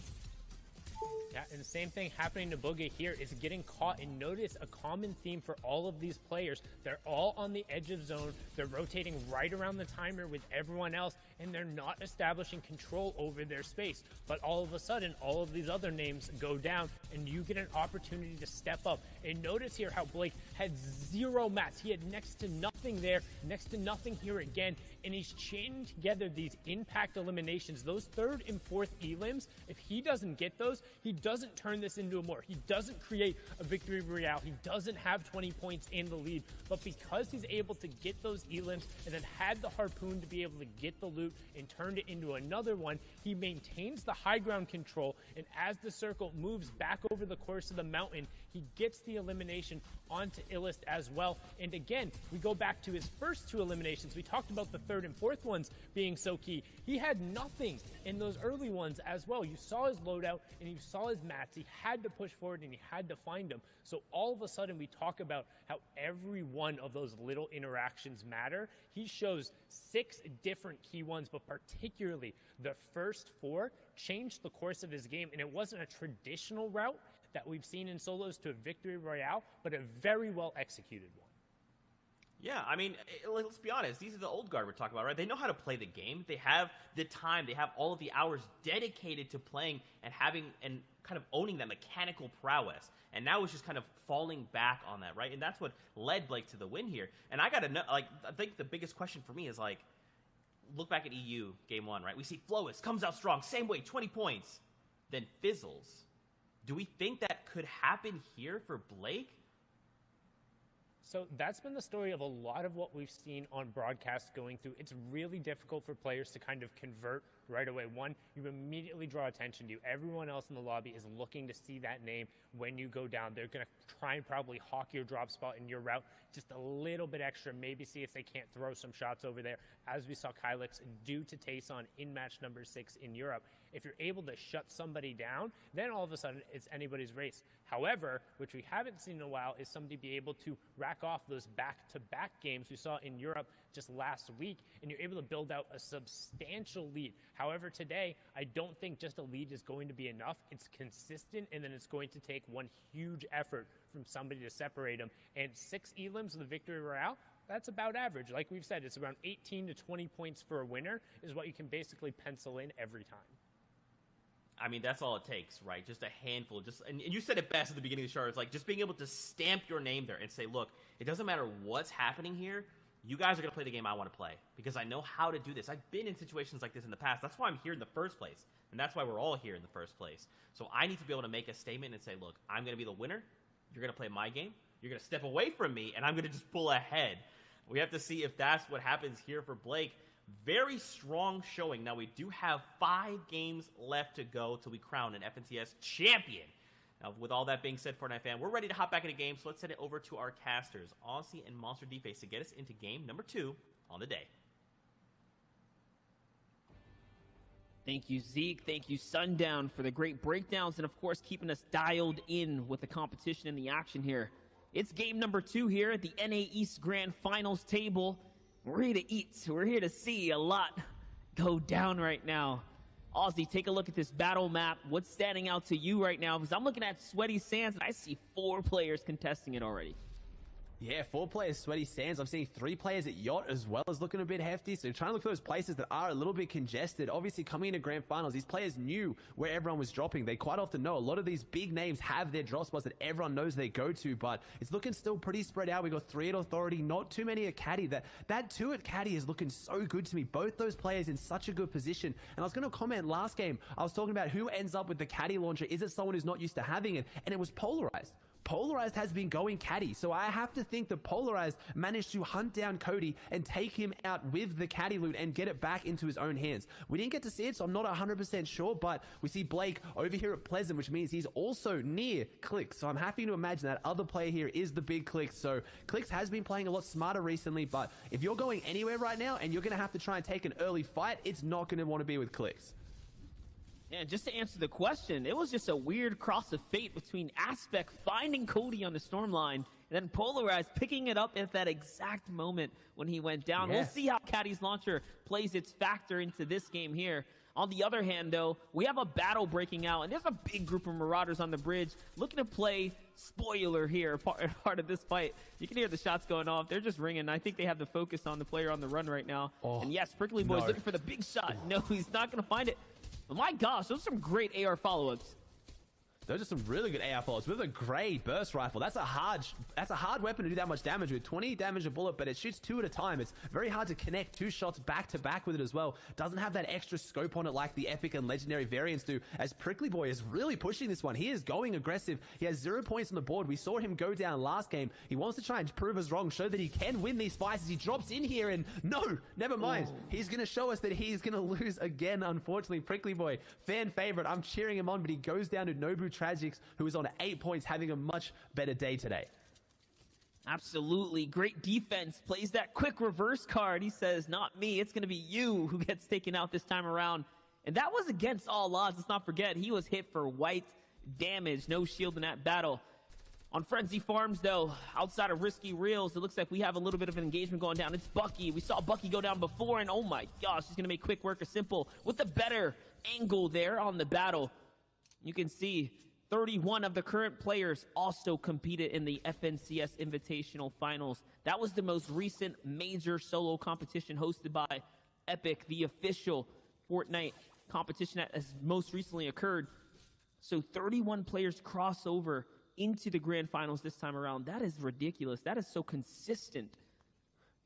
Yeah, and the same thing happening to Boogie here is getting caught. And notice a common theme for all of these players. They're all on the edge of zone. They're rotating right around the timer with everyone else, and they're not establishing control over their space. But all of a sudden, all of these other names go down, and you get an opportunity to step up. And notice here how Blake had 0 mats. He had next to nothing there, next to nothing here again, and he's chaining together these impact eliminations. Those 3rd and 4th elims, if he doesn't get those, he doesn't turn this into a more. He doesn't create a victory royale. He doesn't have 20 points in the lead. But because he's able to get those elims and then had the harpoon to be able to get the loot and turned it into another one, he maintains the high ground control. And as the circle moves back over the course of the mountain, he gets the elimination onto Illist as well. And again, we go back to his first 2 eliminations. We talked about the 3rd and 4th ones being so key. He had nothing in those early ones as well. You saw his loadout and you saw his mats. He had to push forward and he had to find them. So all of a sudden we talk about how every one of those little interactions matter. He shows 6 different key ones, but particularly the first 4 changed the course of his game. And it wasn't a traditional route that we've seen in solos to a victory royale, but a very well executed one. Yeah, I mean, let's be honest. These are the old guard we're talking about, right? They know how to play the game. They have the time. They have all of the hours dedicated to playing and having and kind of owning that mechanical prowess. And now it's just kind of falling back on that, right? And that's what led Blake to the win here. And I got to know, like, I think the biggest question for me is, like, look back at EU game 1, right? We see Flois comes out strong, same way, 20 points, then fizzles. Do we think that could happen here for Blake? So that's been the story of a lot of what we've seen on broadcasts going through. It's really difficult for players to kind of convert right away. One, you immediately draw attention to you. Everyone else in the lobby is looking to see that name when you go down. They're going to try and probably hawk your drop spot in your route just a little bit extra, maybe see if they can't throw some shots over there, as we saw Kylix do to Tayson in match number 6 in Europe. If you're able to shut somebody down, then all of a sudden it's anybody's race. However, which we haven't seen in a while, is somebody be able to rack off those back-to-back games we saw in Europe just last week, and you're able to build out a substantial lead. However, today, I don't think just a lead is going to be enough. It's consistent, and then it's going to take one huge effort from somebody to separate them. And 6 elims of the victory royale, that's about average. Like we've said, it's around 18 to 20 points for a winner is what you can basically pencil in every time. I mean, that's all it takes, right? Just a handful. And you said it best at the beginning of the show. It's like just being able to stamp your name there and say, look, it doesn't matter what's happening here. You guys are going to play the game I want to play because I know how to do this. I've been in situations like this in the past. That's why I'm here in the first place. And that's why we're all here in the first place. So I need to be able to make a statement and say, look, I'm going to be the winner. You're going to play my game. You're going to step away from me, and I'm going to just pull ahead. We have to see if that's what happens here for Blake. Very strong showing. Now, we do have 5 games left to go till we crown an FNCS champion. Now, with all that being said, Fortnite fan, we're ready to hop back into game, so let's send it over to our casters, Aussie and Monster Deface, to get us into game number 2 on the day. Thank you, Zeke. Thank you, Sundown, for the great breakdowns and, of course, keeping us dialed in with the competition and the action here. It's game number 2 here at the NA East Grand Finals table. We're here to eat. We're here to see a lot go down right now. Aussie, take a look at this battle map. What's standing out to you right now? Because I'm looking at Sweaty Sands, and I see 4 players contesting it already. Yeah, 4 players, Sweaty Sands. I'm seeing 3 players at Yacht as well as looking a bit hefty. So trying to look for those places that are a little bit congested. Obviously, coming into Grand Finals, these players knew where everyone was dropping. They quite often know. A lot of these big names have their drop spots that everyone knows they go to, but it's looking still pretty spread out. We got 3 at Authority, not too many at Caddy. That 2 at Caddy is looking so good to me. Both those players in such a good position. And I was going to comment last game, I was talking about who ends up with the Caddy launcher. Is it someone who's not used to having it? And it was Polarized. Polarized has been going Caddy, so I have to think that Polarized managed to hunt down Cody and take him out with the Caddy loot and get it back into his own hands. We didn't get to see it, so I'm not 100% sure, but we see Blake over here at Pleasant, which means he's also near Clicks, so I'm happy to imagine that other player here is the big Clicks. So Clicks has been playing a lot smarter recently, but if you're going anywhere right now and you're going to have to try and take an early fight, it's not going to want to be with Clicks. And just to answer the question, it was just a weird cross of fate between Aspect finding Cody on the storm line and then Polarized picking it up at that exact moment when he went down. Yeah. We'll see how Caddy's launcher plays its factor into this game here. On the other hand, though, we have a battle breaking out, and there's a big group of Marauders on the bridge looking to play spoiler here, part of this fight. You can hear the shots going off. They're just ringing. I think they have the focus on the player on the run right now. Oh, and yes, Prickly Boy's looking for the big shot. No, he's not going to find it. Oh my gosh, those are some great AR follow-ups. Those are some really good AR follows with a gray burst rifle. That's a hard weapon to do that much damage with. 20 damage a bullet, but it shoots 2 at a time. It's very hard to connect 2 shots back to back with it as well. Doesn't have that extra scope on it like the epic and legendary variants do, as Prickly Boy is really pushing this one. He is going aggressive. He has 0 points on the board. We saw him go down last game. He wants to try and prove us wrong, show that he can win these fights as he drops in here, and no, never mind. Ooh. He's going to show us that he's going to lose again, unfortunately. Prickly Boy, fan favorite. I'm cheering him on, but he goes down to Nobu Tragics, who is on 8 points, having a much better day today. Absolutely. Great defense. Plays that quick reverse card. He says, not me. It's going to be you who gets taken out this time around. And that was against all odds. Let's not forget, he was hit for white damage. No shield in that battle. On Frenzy Farms, though, outside of Risky Reels, it looks like we have a little bit of an engagement going down. It's Bucky. We saw Bucky go down before, and oh my gosh, he's going to make quick work of Simple with a better angle there on the battle. You can see 31 of the current players also competed in the FNCS Invitational Finals. That was the most recent major solo competition hosted by Epic, the official Fortnite competition that has most recently occurred. So 31 players cross over into the grand finals this time around. That is ridiculous. That is so consistent.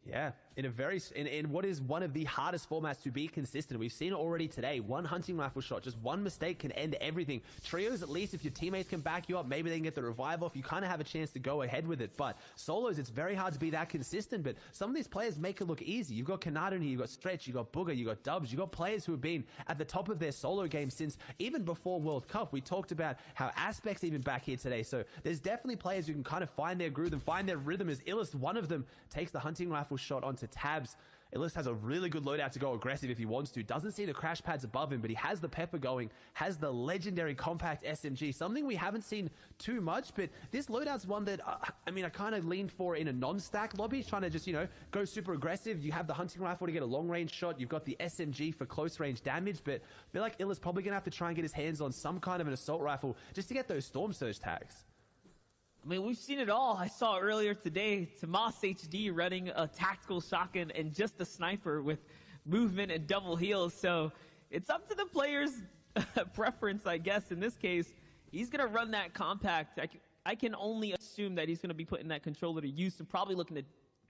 Yeah, in what is one of the hardest formats to be consistent. We've seen it already today. One hunting rifle shot, just one mistake can end everything. Trios, at least if your teammates can back you up, maybe they can get the revive off. You kind of have a chance to go ahead with it. But solos, it's very hard to be that consistent. But some of these players make it look easy. You've got Kanata in here, you've got Stretch, you've got Booger, you've got Dubs, you've got players who have been at the top of their solo game since even before World Cup. We talked about how Aspect's even back here today. So there's definitely players who can kind of find their groove and find their rhythm. As Illest, one of them, takes the hunting rifle shot onto Tabs. Illest has a really good loadout to go aggressive if he wants to. Doesn't see the crash pads above him, but he has the pepper going, has the legendary compact SMG, something we haven't seen too much, but this loadout's one that, I kind of leaned for in a non-stack lobby, trying to just, go super aggressive. You have the hunting rifle to get a long-range shot. You've got the SMG for close-range damage, but I feel like Illest probably going to have to try and get his hands on some kind of an assault rifle just to get those Storm Surge tags. I mean, we've seen it all. I saw earlier today, Tomas HD running a tactical shotgun and just a sniper with movement and double heals. So it's up to the player's preference, I guess. In this case, he's going to run that compact. I can only assume that he's going to be putting that controller to use and probably looking to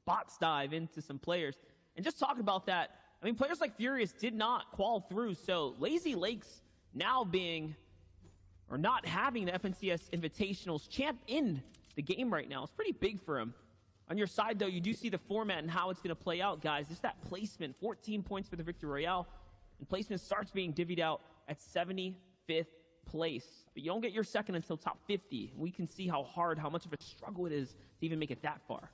box dive into some players. And just talking about that, I mean, players like Furious did not qual through. So Lazy Lakes now being, or not having the FNCS Invitationals champ in the game right now. It's pretty big for him. On your side, though, you do see the format and how it's going to play out, guys. Just that placement, 14 points for the Victory Royale. And placement starts being divvied out at 75th place. But you don't get your second until top 50. We can see how much of a struggle it is to even make it that far.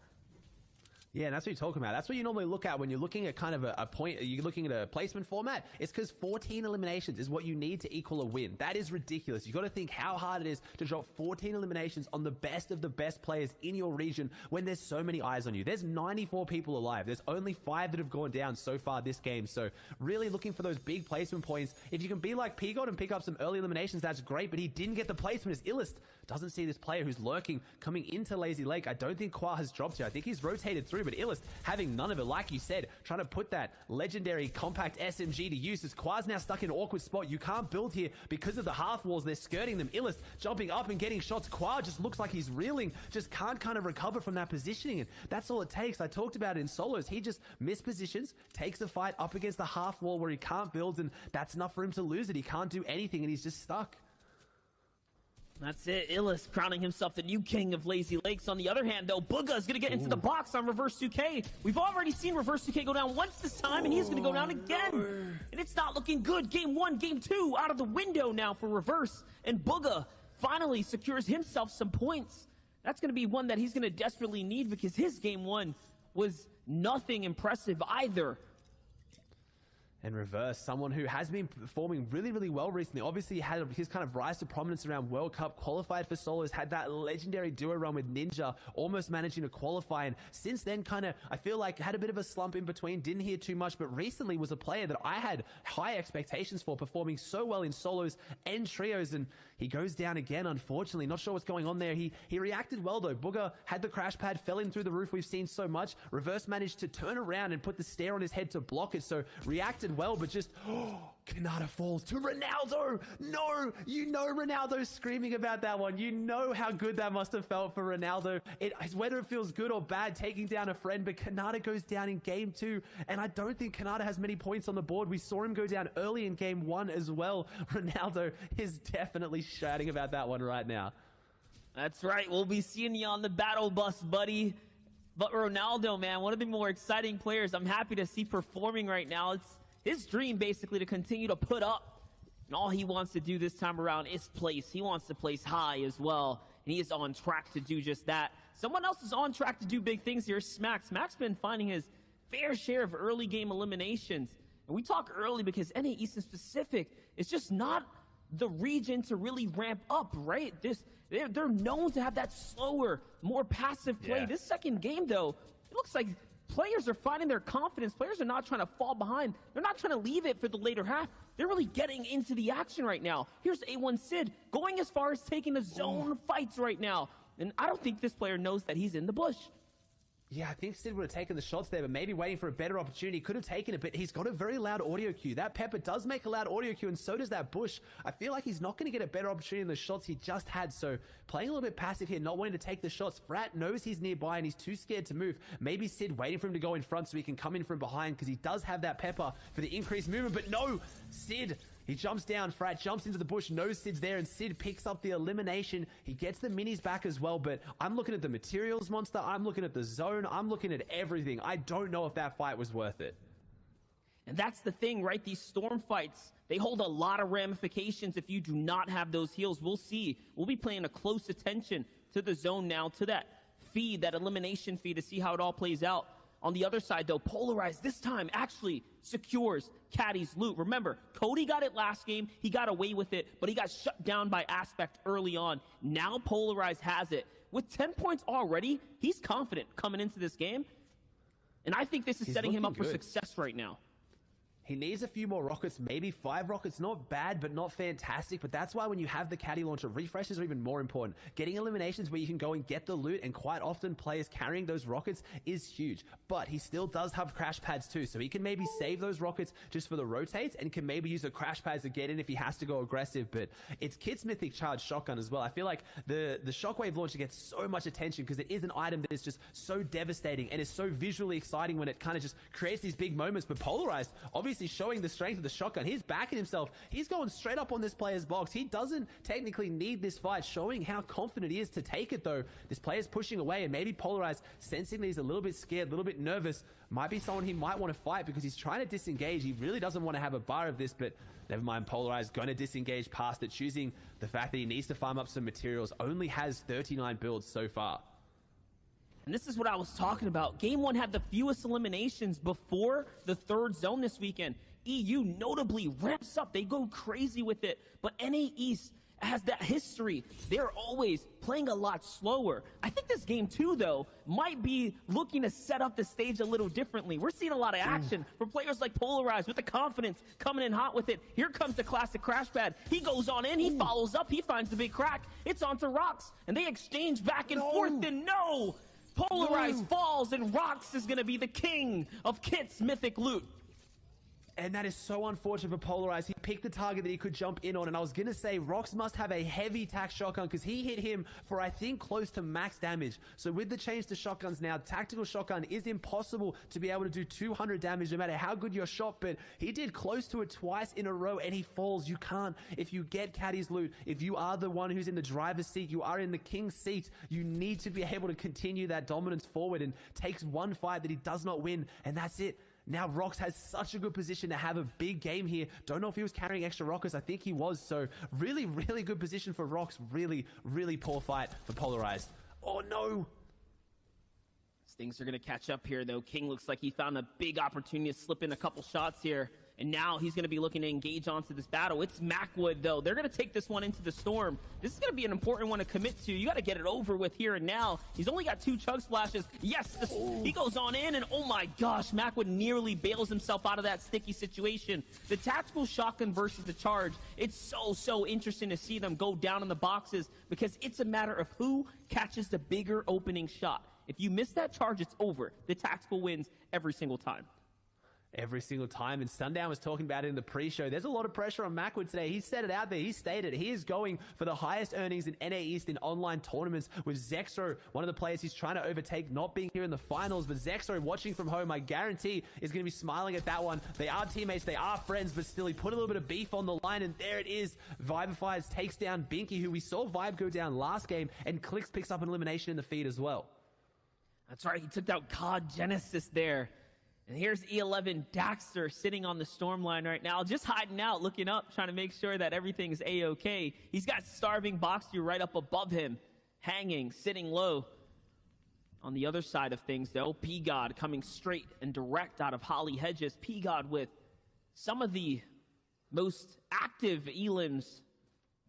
Yeah, and that's what you're talking about. That's what you normally look at when you're looking at kind of a point, you're looking at a placement format. It's because 14 eliminations is what you need to equal a win. That is ridiculous. You got to think how hard it is to drop 14 eliminations on the best of the best players in your region when there's so many eyes on you. There's 94 people alive. There's only 5 that have gone down so far this game. So really looking for those big placement points. If you can be like P-God and pick up some early eliminations, that's great, but he didn't get the placement as Illest. Doesn't see this player who's lurking coming into Lazy Lake. I don't think Qua has dropped here. I think he's rotated through, but Illest having none of it, like you said, trying to put that legendary compact SMG to use as Qua's now stuck in an awkward spot. You can't build here because of the half walls. They're skirting them. Illest jumping up and getting shots. Qua just looks like he's reeling, just can't kind of recover from that positioning, and that's all it takes. I talked about it in solos. He just mispositions, takes a fight up against the half wall where he can't build, and that's enough for him to lose it. He can't do anything, and he's just stuck. That's it. Illest crowning himself the new king of Lazy Lakes. On the other hand, though, Booga's going to get into the box on Reverse 2K. We've already seen Reverse 2K go down once this time, and he's going to go down again. And it's not looking good. Game 1, Game 2 out of the window now for Reverse. And Booga finally secures himself some points. That's going to be one that he's going to desperately need because his Game 1 was nothing impressive either. And Reverse, someone who has been performing really, really well recently. Obviously, he had his kind of rise to prominence around World Cup, qualified for solos, had that legendary duo run with Ninja, almost managing to qualify. And since then, kind of, I feel like had a bit of a slump in between, didn't hear too much, but recently was a player that I had high expectations for, performing so well in solos and trios. And he goes down again, unfortunately. Not sure what's going on there. He reacted well, though. Booga had the crash pad, fell in through the roof. We've seen so much. Reverse managed to turn around and put the stare on his head to block it. So reacted well, but just, Kanata falls to Ronaldo. No, you know Ronaldo's screaming about that one. You know how good that must have felt for Ronaldo. Whether it feels good or bad taking down a friend, but Kanata goes down in Game 2, and I don't think Kanata has many points on the board. We saw him go down early in Game 1 as well. Ronaldo is definitely shouting about that one right now. That's right. We'll be seeing you on the battle bus, buddy. But Ronaldo, man, one of the more exciting players I'm happy to see performing right now. It's his dream, basically, to continue to put up. And all he wants to do this time around is place. He wants to place high as well. And he is on track to do just that. Someone else is on track to do big things here. Smack. Smack's been finding his fair share of early game eliminations. And we talk early because NA East in specific is just not the region to really ramp up, right? They're known to have that slower, more passive play. Yeah. This second game, though, it looks like players are finding their confidence. Players are not trying to fall behind. They're not trying to leave it for the later half. They're really getting into the action right now. Here's A1 Sid going as far as taking the zone fights right now. And I don't think this player knows that he's in the bush. Yeah, I think Sid would have taken the shots there, but maybe waiting for a better opportunity. Could have taken it, but he's got a very loud audio cue. That Pepper does make a loud audio cue, and so does that Bush. I feel like he's not going to get a better opportunity in the shots he just had, so playing a little bit passive here, not wanting to take the shots. Frat knows he's nearby, and he's too scared to move. Maybe Sid waiting for him to go in front so he can come in from behind, because he does have that Pepper for the increased movement, but no! Sid, he jumps down, Frat jumps into the bush, knows Sid's there, and Sid picks up the elimination. He gets the minis back as well, but I'm looking at the materials monster, I'm looking at the zone, I'm looking at everything. I don't know if that fight was worth it. And that's the thing, right? These storm fights, they hold a lot of ramifications if you do not have those heals. We'll see. We'll be paying a close attention to the zone now, to that feed, that elimination feed, to see how it all plays out. On the other side, though, Polarized this time actually secures Caddy's loot. Remember, Cody got it last game. He got away with it, but he got shut down by Aspect early on. Now Polarized has it. With 10 points already, he's confident coming into this game. And I think this is setting him up for success right now. He needs a few more rockets, maybe 5 rockets. Not bad, but not fantastic. But that's why when you have the caddy launcher, refreshes are even more important. Getting eliminations where you can go and get the loot, and quite often players carrying those rockets is huge. But he still does have crash pads too, so he can maybe save those rockets just for the rotates and can maybe use the crash pads to get in if he has to go aggressive. But it's Kit's Mythic Charge shotgun as well. I feel like the shockwave launcher gets so much attention because it is an item that is just so devastating and is so visually exciting when it kind of just creates these big moments. But Polarized, obviously showing the strength of the shotgun. He's backing himself. He's going straight up on this player's box. He doesn't technically need this fight, showing how confident he is to take it though. This player's pushing away, and maybe Polarized, sensing that he's a little bit scared, a little bit nervous, might be someone he might want to fight because he's trying to disengage. He really doesn't want to have a bar of this, but never mind. Polarized going to disengage past it, choosing the fact that he needs to farm up some materials. Only has 39 builds so far. And this is what I was talking about. Game 1 had the fewest eliminations before the 3rd zone this weekend. EU notably ramps up. They go crazy with it. But NA East has that history. They're always playing a lot slower. I think this game 2, though, might be looking to set up the stage a little differently. We're seeing a lot of action from players like Polarized with the confidence, coming in hot with it. Here comes the classic crash pad. He goes on in, he follows up, he finds the big crack. It's onto Rocks, and they exchange back and forth, and no! Polarized falls, and Rocks is going to be the king of Kit's mythic loot. And that is so unfortunate for Polarized. He picked the target that he could jump in on. And I was going to say, Rocks must have a heavy tac shotgun because he hit him for, I think, close to max damage. So with the change to shotguns now, tactical shotgun is impossible to be able to do 200 damage no matter how good your shot. But he did close to it twice in a row and he falls. You can't. If you get Caddy's loot, if you are the one who's in the driver's seat, you are in the king's seat, you need to be able to continue that dominance forward, and takes one fight that he does not win. And that's it. Now Rocks has such a good position to have a big game here. Don't know if he was carrying extra rockets. I think he was. So really, really good position for Rocks. Really, really poor fight for Polarized. Oh no. Things are going to catch up here, though. King looks like he found a big opportunity to slip in a couple shots here. And now he's going to be looking to engage onto this battle. It's Macwood, though. They're going to take this one into the storm. This is going to be an important one to commit to. You got to get it over with here and now. He's only got 2 chug splashes. Yes, he goes on in, and oh my gosh, Macwood nearly bails himself out of that sticky situation. The tactical shotgun versus the charge. It's so interesting to see them go down in the boxes because it's a matter of who catches the bigger opening shot. If you miss that charge, it's over. The tactical wins every single time. Every single time. And Sundown was talking about it in the pre-show. There's a lot of pressure on Macwood today. He said it out there. He stated he is going for the highest earnings in NA East in online tournaments, with Zexro, one of the players he's trying to overtake, not being here in the finals. But Zexro, watching from home, I guarantee is going to be smiling at that one. They are teammates, they are friends, but still he put a little bit of beef on the line, and there it is. Vibifiers takes down Binky, who we saw Vibe go down last game, and Clicks picks up an elimination in the feed as well. That's right, he took out COD Genesis there. And here's E11 Daxter sitting on the storm line right now, just hiding out, looking up, trying to make sure that everything's A-okay. He's got Starving Boxer right up above him, hanging, sitting low. On the other side of things, though, P-God coming straight and direct out of Holly Hedges. P-God with some of the most active elims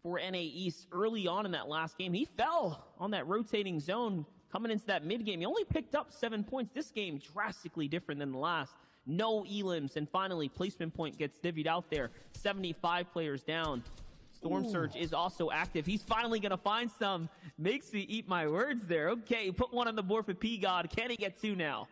for NA East early on in that last game. He fell on that rotating zone coming into that mid game. He only picked up 7 points. This game drastically different than the last. No elims, and finally placement point gets divvied out there. 75 players down. Storm Surge is also active. He's finally going to find some. Makes me eat my words there. Okay, put one on the board for P-God. Can he get 2 now?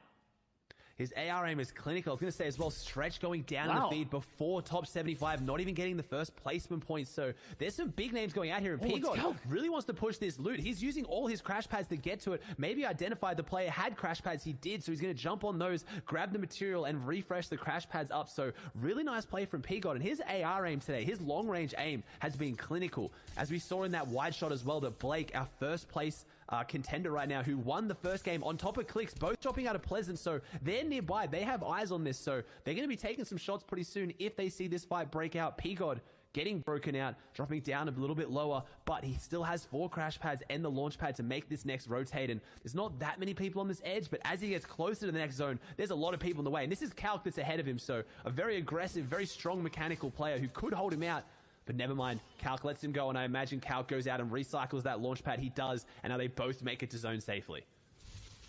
His AR aim is clinical. I was going to say as well, Stretch going down in the feed before top 75, not even getting the first placement point. So there's some big names going out here. And P-God really wants to push this loot. He's using all his crash pads to get to it. Maybe identified the player had crash pads. He did. So he's going to jump on those, grab the material, and refresh the crash pads up. So really nice play from P-God. And his AR aim today, his long range aim has been clinical. As we saw in that wide shot as well, that Blake, our first place contender right now, who won the first game on top of Clicks, both dropping out of Pleasant. So they're nearby. They have eyes on this. So they're going to be taking some shots pretty soon if they see this fight break out. P-God getting broken out, dropping down a little bit lower, but he still has 4 crash pads and the launch pad to make this next rotate. And there's not that many people on this edge, but as he gets closer to the next zone, there's a lot of people in the way. And this is Calc that's ahead of him. So a very aggressive, very strong mechanical player who could hold him out. But never mind, Calc lets him go, and I imagine Calc goes out and recycles that launch pad. He does, and now they both make it to zone safely.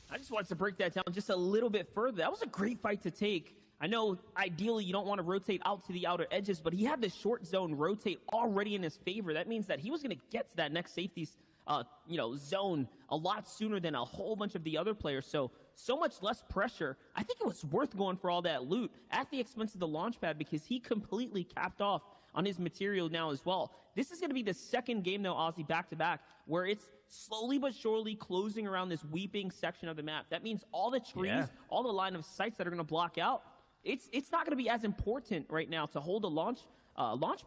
I just wanted to break that down just a little bit further. That was a great fight to take. I know ideally you don't want to rotate out to the outer edges, but he had the short zone rotate already in his favor. That means that he was going to get to that next safety zone a lot sooner than a whole bunch of the other players. So much less pressure. I think it was worth going for all that loot at the expense of the launch pad because he completely capped off on his material now as well. This is going to be the second game, though, Ozzy, back-to-back, where it's slowly but surely closing around this weeping section of the map. That means all the trees, all the line of sights that are going to block out, it's not going to be as important right now to hold a launch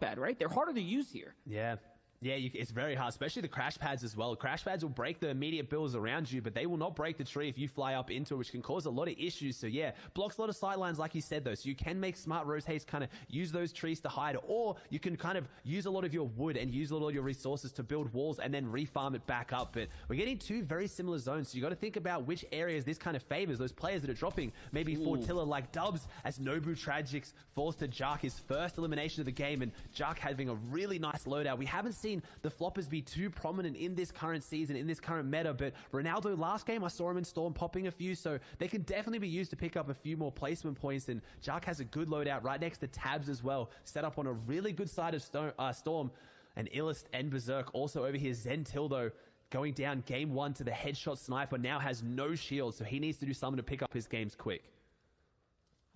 pad, right? They're harder to use here. Yeah. Yeah, it's very hard, especially the crash pads as well. Crash pads will break the immediate buildings around you, but they will not break the tree if you fly up into it, which can cause a lot of issues. So yeah, blocks a lot of sightlines, like you said, though. So you can make smart rotates, kind of use those trees to hide, or you can kind of use a lot of your wood and use a lot of your resources to build walls and then refarm it back up. But we're getting two very similar zones, so you got to think about which areas this kind of favors those players that are dropping. Maybe Fortilla like Dubs, as Nobu Tragics falls to Jark, his first elimination of the game, and Jark having a really nice loadout. We haven't seen the floppers be too prominent in this current season, in this current meta, but Ronaldo last game, I saw him in Storm popping a few, so they can definitely be used to pick up a few more placement points, and Jark has a good loadout right next to Tabs as well, set up on a really good side of Storm, and Illust and Berserk also over here. Zentil, though, going down game one to the headshot sniper, now has no shield, so he needs to do something to pick up his games quick.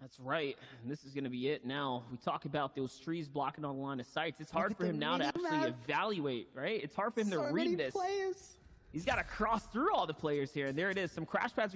That's right. And this is going to be it now. We talk about those trees blocking all the line of sights. It's hard for him now to actually evaluate, right? It's hard for him to read this. He's got to cross through all the players here. And there it is. Some crash pads